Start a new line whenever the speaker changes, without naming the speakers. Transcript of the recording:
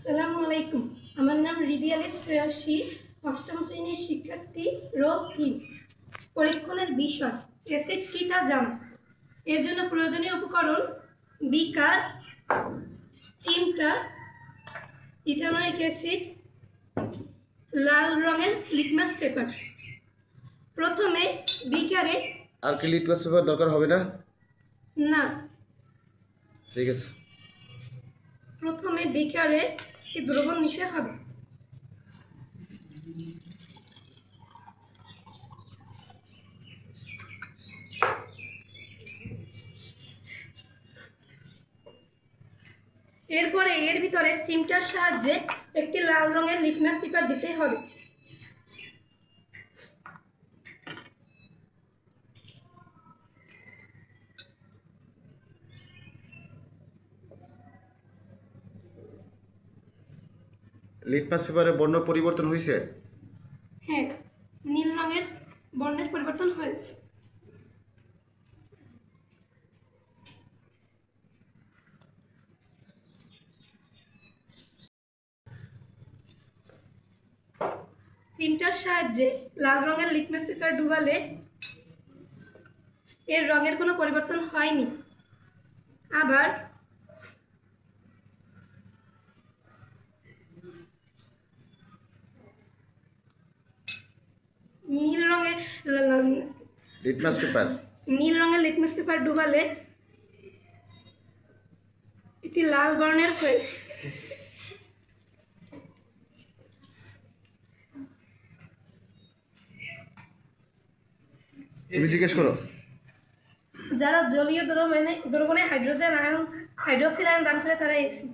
আসসালামু আলাইকুম। আমার নাম রিদি আলিফ শ্রেয়সী, অষ্টম শ্রেণীর শিক্ষার্থী। রোল 3। পরীক্ষণের বিষয় অ্যাসিড কি তা জানা। এর জন্য প্রয়োজনীয় উপকরণ: বিকার, চিমটা, ইথানোয়িক অ্যাসিড, লাল রঙের লিটমাস পেপার। প্রথমে বিকারে।
আর কি লিটমাস পেপার দরকার হবে না?
না,
ঠিক আছে।
প্রথমে বিকারে একটি দ্রবণ নিতে হবে। এরপরে এর ভিতরে চিমটার সাহায্যে একটি লাল রঙের লিটমাস পেপার দিতে হবে।
লিটমাস পেপারের বর্ণ পরিবর্তন হয়েছে?
হ্যাঁ, নীল রঙের বর্ণের পরিবর্তন হয়েছে। চিমটার সাহায্যে লাল রঙের লিটমাস পেপার ডুবালে এর রঙের কোনো পরিবর্তন হয়নি। আবার নীল রঙের
লিটমাস
পেপার ডুবালে এটি লাল বর্ণের হয়েছে।
তুমি জিজ্ঞেস করো।
যারা জলীয় দ্রবণে হাইড্রোক্সিল আয়ন দান করে তারা এসি।